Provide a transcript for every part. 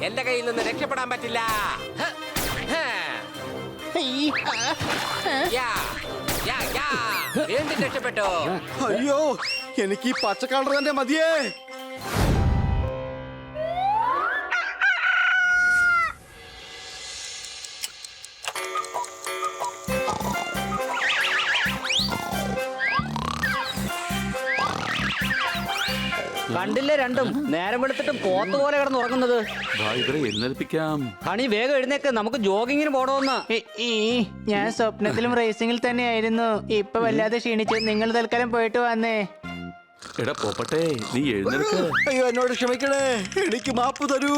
എന്റെ കയ്യിൽ നിന്ന് രക്ഷപ്പെടാൻ പറ്റില്ല. വീണ്ടും രക്ഷപ്പെട്ടോ. അയ്യോ, എനിക്ക് ഈ പച്ച കളർ തന്നെ മതിയേ. കണ്ടില്ലേ രണ്ടും നേരം വെളുത്തിട്ടും പോത്ത് പോലെ കിടന്ന് ഉറങ്ങുന്നത്. എഴുന്നേൽപ്പിക്കാം. ഹണി വേഗം എഴുന്നേക്ക്, നമുക്ക് ജോഗിങ്ങിന് പോണോന്ന്. ഞാൻ സ്വപ്നത്തിലും റേസിംഗിൽ തന്നെയായിരുന്നു. ഇപ്പൊ വല്ലാതെ ക്ഷീണിച്ച് നിങ്ങൾ തൽക്കാലം പോയിട്ട് വന്നേ. എടാ പോപ്പട്ടെ, നീ എഴുന്നേൽക്ക്. അയ്യോ, എന്നോട് ക്ഷമിക്കണേ, എനിക്ക് മാപ്പ് തരൂ.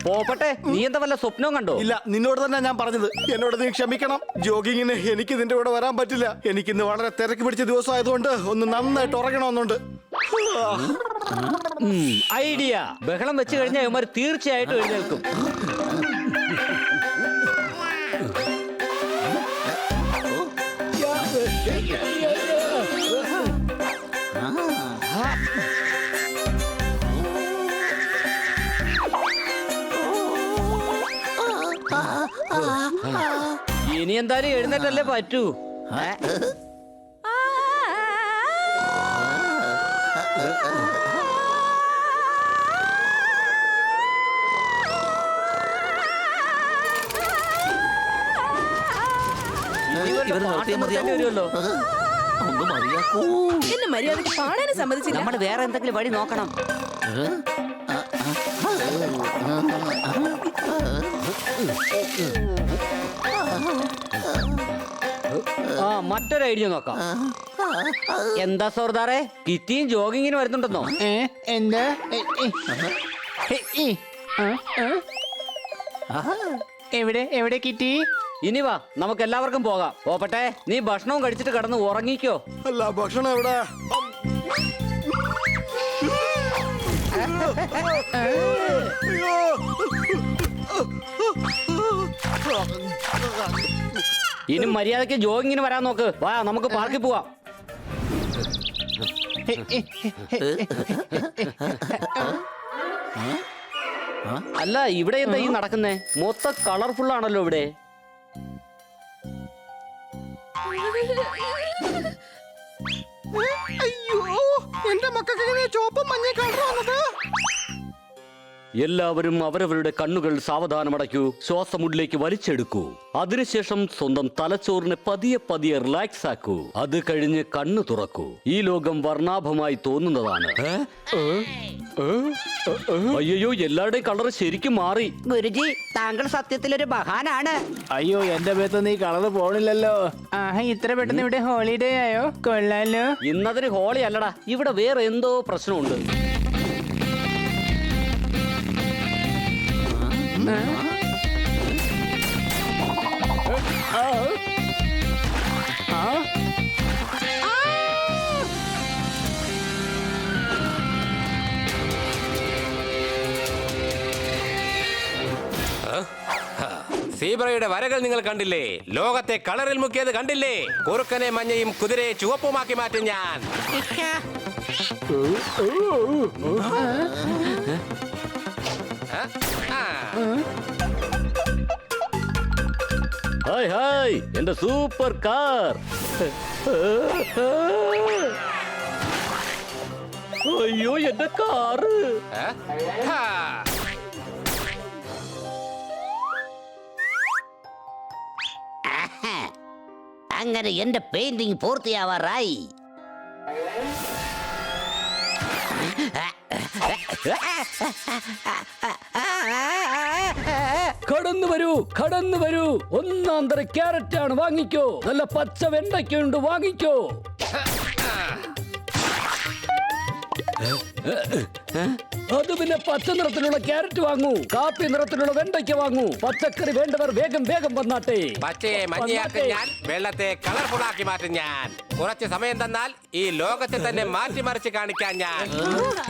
പോപ്പട്ടെ, നീ എന്താ വല്ല സ്വപ്നവും കണ്ടോ? ഇല്ല, നിന്നോട് തന്നെ ഞാൻ പറഞ്ഞത്. എന്നോട് നീ ക്ഷമിക്കണം. ജോഗിങ്ങിന് എനിക്ക് നിന്റെ കൂടെ വരാൻ പറ്റില്ല. എനിക്കിന്ന് വളരെ തിരക്ക് പിടിച്ച ദിവസമായതുകൊണ്ട് ഒന്ന് നന്നായിട്ട് ഉറങ്ങണമെന്നുണ്ട്. ഐഡിയ. ബഹളം വെച്ച് കഴിഞ്ഞാൽ ഇവന്മാർ തീർച്ചയായിട്ടും എഴുന്നേൽക്കും. ഇനി എന്തായാലും എഴുന്നേറ്റല്ലേ പറ്റൂ. വരുമല്ലോ. എന്നെ മര്യാദയ്ക്ക് പാടാനും സമ്മതിച്ചില്ല. നമ്മൾ വേറെ എന്തെങ്കിലും വഴി നോക്കണം. ആ, മറ്റൊരു ഐഡിയ നോക്കാം. എന്താ സർദാറെ, കിറ്റിയും ജോഗിങ്ങിന് വരുന്നുണ്ടെന്നോ? എന്താ? എവിടെ എവിടെ കിറ്റി? ഇനി വാ, നമുക്ക് എല്ലാവർക്കും പോകാം. പോപ്പട്ടെ, നീ ഭക്ഷണവും കഴിച്ചിട്ട് കിടന്ന് ഉറങ്ങിക്കോ. അല്ല, ഭക്ഷണം എവിടെ? ഇനി മര്യാദയ്ക്ക് ജോഗിങ്ങിന് വരാൻ നോക്ക്. വാ, നമുക്ക് പാർക്കിൽ പോവാം. അല്ല, ഇവിടെ എന്താ ഈ നടക്കുന്നേ? മൊത്തം കളർഫുൾ ആണല്ലോ ഇവിടെ. അയ്യോ, എന്റെ മക്കൾക്ക് ചോപ്പും മഞ്ഞ കളർ വന്നത്. എല്ലാവരും അവരവരുടെ കണ്ണുകൾ സാവധാനമടയ്ക്കൂ. ശ്വാസം ഉള്ളിലേക്ക് വലിച്ചെടുക്കൂ. അതിനുശേഷം സ്വന്തം തലച്ചോറിനെ പതിയെ പതിയെ റിലാക്സ് ആക്കൂ. അത് കഴിഞ്ഞ് കണ്ണു തുറക്കൂ. ഈ ലോകം വർണ്ണാഭമായി തോന്നുന്നതാണ്. അയ്യോ, എല്ലാവരുടെയും കളർ ശരിക്കും മാറി. ഗുരുജി, താങ്കൾ സത്യത്തിലൊരു മഹാനാണ്. അയ്യോ, എന്റെ പേത്ത് നീ കളറ് പോണില്ലല്ലോ. ആഹാ, ഇത്ര പെട്ടെന്ന് ഇവിടെ ഹോളിഡേ ആയോ? കൊള്ളാലോ. ഇന്നതിന് ഹോളി അല്ലടാ, ഇവിടെ വേറെ എന്തോ പ്രശ്നമുണ്ട്. സീബ്രയുടെ വരകൾ നിങ്ങൾ കണ്ടില്ലേ? ലോകത്തെ കളറിൽ മുക്കിയത് കണ്ടില്ലേ? കുറുക്കനെ മഞ്ഞയും കുതിരയെ ചുവപ്പുമാക്കി മാറ്റും ഞാൻ. ഹായ് ഹായ്, എന്റെ സൂപ്പർ കാർ. അയ്യോ, എന്റെ കാറ്. അങ്ങനെ എന്റെ പെയിന്റിംഗ് പൂർത്തിയാവാറായി. കടന്നു വരൂ, കടന്നു വരൂ. ഒന്നാം തര ക്യാരറ്റ് ആണ്, വാങ്ങിക്കോ. നല്ല പച്ച വെണ്ടയ്ക്കുണ്ട്, വാങ്ങിക്കോ. അത് പിന്നെ പച്ച നിറത്തിലുള്ള ക്യാരറ്റ് വാങ്ങൂ. കാപ്പി നിറത്തിലുള്ള വെണ്ടയ്ക്ക വാങ്ങൂ. പച്ചക്കറി വേണ്ടവർ വേഗം വേഗം വന്നാട്ടെ. പച്ചയെ മഞ്ഞയാക്കും ഞാൻ, വെള്ളത്തെ കളർഫുൾ ആക്കി മാറ്റും ഞാൻ. കുറച്ച് സമയം തന്നാൽ ഈ ലോകത്തെ തന്നെ മാറ്റിമറിച്ച് കാണിക്കാൻ ഞാൻ.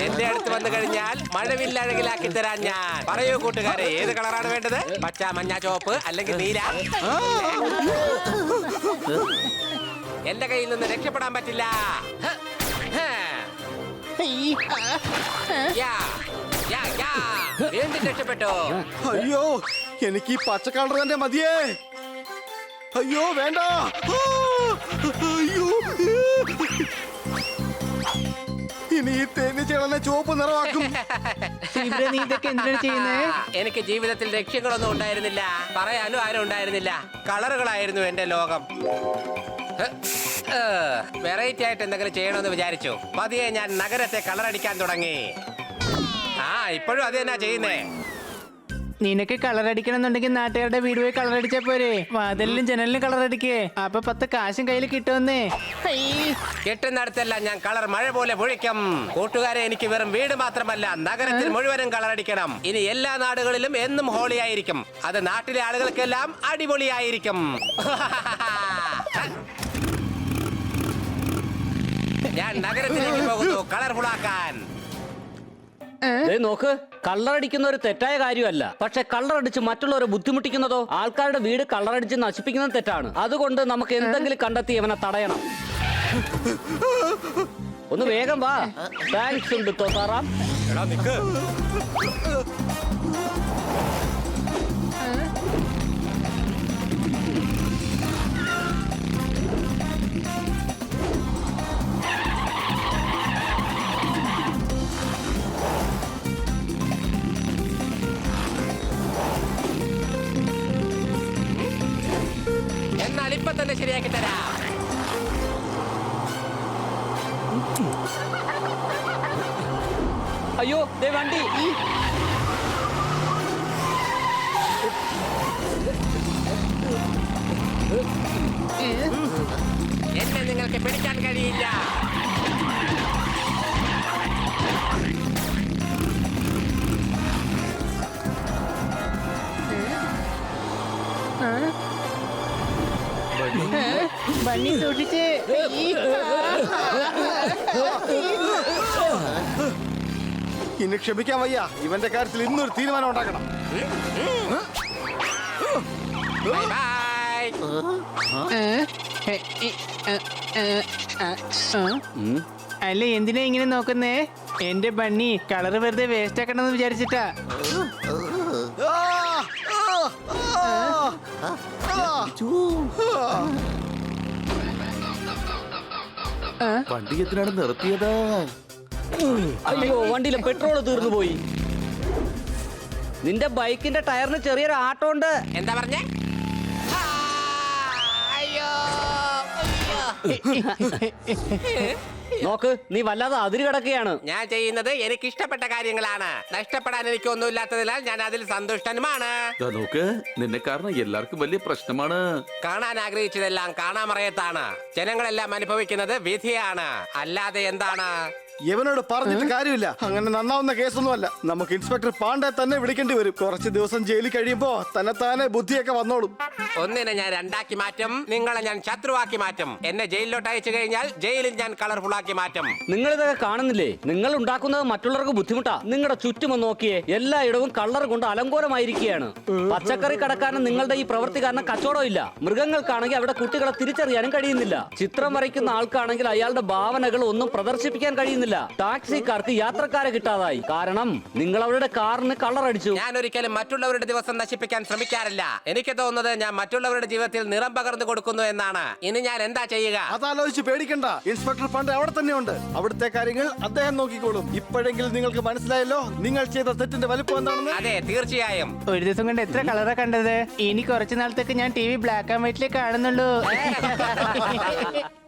എന്റെ അടുത്ത് വന്നു കഴിഞ്ഞാൽ മഴവില്ലഴകിലാക്കി തരാൻ ഞാൻ. പറയൂ കൂട്ടുകാരെ, ഏത് കളറാണ് വേണ്ടത്? പച്ച, മഞ്ഞ, ചുവപ്പ് അല്ലെങ്കിൽ നീല? എന്റെ കയ്യിൽ നിന്ന് രക്ഷപ്പെടാൻ പറ്റില്ല. രക്ഷപ്പെട്ടു. അയ്യോ എനിക്ക് ഈ പച്ച കളർ തന്നെ മതിയേ. അയ്യോ വേണ്ട. ആ, അയ്യോ ഇനി ഈ തേനീച്ചകളെ ചുവപ്പ് നിറമാക്കും. ഇവിടെ നീ ഇതൊക്കെ എന്തിനാണ് ചെയ്യുന്നത്? എനിക്ക് ജീവിതത്തിൽ ലക്ഷ്യങ്ങളൊന്നും ഉണ്ടായിരുന്നില്ല, പറയാനും ആരും ഉണ്ടായിരുന്നില്ല. കളറുകളായിരുന്നു എന്റെ ലോകം. വെറൈറ്റി ആയിട്ട് എന്തെങ്കിലും ചെയ്യണമെന്ന് വിചാരിച്ചു. പതിയെ ഞാൻ നഗരത്തെ കളറടിക്കാൻ തുടങ്ങി. ഇപ്പോഴും അത് തന്നെ ചെയ്യുന്നേ. നിനക്ക് കളർ അടിക്കണം എന്നുണ്ടെങ്കിൽ നാട്ടുകാരുടെ വീട് പോയി കളർ അടിച്ചാ പോരെ. വാതിലിലും ജനലിലും കളർ അടിക്കേ, അപ്പൊ 10 കാശും കയ്യിൽ കിട്ടുമെന്നേ. കെട്ടുന്നിടത്തെല്ലാം ഞാൻ കളർ മഴ പോലെ പൊഴിക്കും. കൂട്ടുകാരെ, എനിക്ക് വെറും വീട് മാത്രമല്ല, നഗരത്തിൽ മുഴുവനും കളർ അടിക്കണം. ഇനി എല്ലാ നാടുകളിലും എന്നും ഹോളി ആയിരിക്കും. അത് നാട്ടിലെ ആളുകൾക്കെല്ലാം അടിപൊളിയായിരിക്കും. ഞാൻ നഗരത്തിലേക്ക് പോകുന്നു കളർഫുൾ ആക്കാൻ. നോക്ക്, കള്ളറടിക്കുന്ന ഒരു തെറ്റായ കാര്യമല്ല. പക്ഷെ കള്ളറടിച്ച് മറ്റുള്ളവരെ ബുദ്ധിമുട്ടിക്കുന്നതോ, ആൾക്കാരുടെ വീട് കള്ളറടിച്ച് നശിപ്പിക്കുന്നത് തെറ്റാണ്. അതുകൊണ്ട് നമുക്ക് എന്തെങ്കിലും കണ്ടെത്തി അവനെ തടയണം. ഒന്ന് വേഗം വാ. താങ്ക്സ് ഉണ്ട് തോത്താറാം. എന്നാൽ ഇപ്പൊ തന്നെ ശരിയാക്കി തരാം. അയ്യോ, ദേ വണ്ടി. എന്നെ നിങ്ങൾക്ക് പിടിക്കാൻ കഴിയില്ല. ബണ്ണി സൂക്ഷിച്ച്. ഇനി ക്ഷമിക്കാൻ വയ്യ. ഇവന്റെ കാര്യത്തിൽ ഇന്നൊരു തീരുമാനം ഉണ്ടാക്കണം. Bye bye. അല്ല, എന്തിനാ ഇങ്ങനെ നോക്കുന്നേ? എന്റെ ബണ്ണി കളറ് വെറുതെ വേസ്റ്റ് ആക്കണമെന്ന് വിചാരിച്ചിട്ടാ. വണ്ടി എന്തിനാണ് നിർത്തിയത്? അയ്യോ, വണ്ടിയിലെ പെട്രോൾ തീർന്നു പോയി. നിന്റെ ബൈക്കിന്റെ ടയറിന് ചെറിയൊരു ആട്ടം ഉണ്ട്. എന്താ പറഞ്ഞേ? അയ്യോ. നോക്ക്, നീ വല്ലാതെ അതിര് കിടക്കുകയാണ്. ഞാൻ ചെയ്യുന്നത് എനിക്ക് ഇഷ്ടപ്പെട്ട കാര്യങ്ങളാണ്. നഷ്ടപ്പെടാൻ എനിക്കൊന്നുമില്ലാത്തതിനാൽ ഞാൻ അതിൽ സന്തുഷ്ടനുമാണ്. ദാ നോക്ക്, നിന്നെ കാരണം എല്ലാവർക്കും വലിയ പ്രശ്നമാണ്. കാണാൻ ആഗ്രഹിച്ചതെല്ലാം കാണാമറയത്താണ്. ജനങ്ങളെല്ലാം അനുഭവിക്കുന്നത് വിധിയാണ്, അല്ലാതെ എന്താണ്? ഇവനോട് പറഞ്ഞിട്ട് കാര്യമില്ല. അങ്ങനെ നന്നാവുന്ന കേസൊന്നുമല്ല. നമുക്ക് ഇൻസ്പെക്ടർ പാണ്ഡെ തന്നെ വിളിക്കേണ്ടി വരും. കുറച്ച് ദിവസം ജയിലിൽ കഴിയുമ്പോ തന്നെത്താനെ ബുദ്ധിയൊക്കെ വന്നോളും. ഒന്നിനെ ഞാൻ രണ്ടാക്കി മാറ്റും, നിങ്ങളെ ഞാൻ ശത്രുവാക്കി മാറ്റും. എന്നെ ജയിലിലോട്ട് അയച്ചു കഴിഞ്ഞാൽ ജയിലിൽ ഞാൻ കളർഫുൾ ആക്കി മാറ്റും. നിങ്ങൾ ഇതൊക്കെ കാണുന്നില്ലേ? നിങ്ങൾ ഉണ്ടാക്കുന്നത് മറ്റുള്ളവർക്ക് ബുദ്ധിമുട്ടാ. നിങ്ങളുടെ ചുറ്റും നോക്കിയേ, എല്ലായിടവും കളർ കൊണ്ട് അലങ്കോലമായിരിക്കുകയാണ്. പച്ചക്കറി കടക്കാരന് നിങ്ങളുടെ ഈ പ്രവൃത്തി കാരണം കച്ചവടമില്ല. മൃഗങ്ങൾക്കാണെങ്കിൽ അവിടെ കുട്ടികളെ തിരിച്ചറിയാനും കഴിയുന്നില്ല. ചിത്രം വരയ്ക്കുന്ന ആൾക്കാണെങ്കിൽ അയാളുടെ ഭാവനകൾ ഒന്നും പ്രദർശിപ്പിക്കാൻ കഴിയുന്നില്ല. ടാക്സിക്കാർക്ക് യാത്രക്കാരെ കിട്ടാതായി. കാരണം നിങ്ങൾ അവരുടെ കാറിന് കളർ അടിച്ചു. ഞാൻ ഒരിക്കലും മറ്റുള്ളവരുടെ ദിവസം നശിപ്പിക്കാൻ ശ്രമിക്കാറില്ല. എനിക്ക് തോന്നുന്നത് ഞാൻ മറ്റുള്ളവരുടെ ജീവിതത്തിൽ നിറം പകർന്നു കൊടുക്കുന്നു എന്നാണ്. ഇനി ഞാൻ എന്താ ചെയ്യുക? അതാലോചിച്ച് പേടിക്കണ്ട. ഇൻസ്പെക്ടർ പാണ്ഡെ അവിടെ തന്നെയുണ്ട്. അവിടുത്തെ കാര്യങ്ങൾ അദ്ദേഹം നോക്കിക്കോളും. ഇപ്പോഴെങ്കിലും നിങ്ങൾക്ക് മനസ്സിലായല്ലോ നിങ്ങൾ ചെയ്ത തെറ്റിന്റെ വലിപ്പം എന്താണെന്ന്. അതെ, തീർച്ചയായും. ഒരു ദിവസം കൊണ്ട് എത്ര കളറാ കണ്ടത്? ഇനി കുറച്ചു നാളത്തേക്ക് ഞാൻ TV ബ്ലാക്ക് ആൻഡ് വൈറ്റിലേ കാണുന്നുള്ളൂ.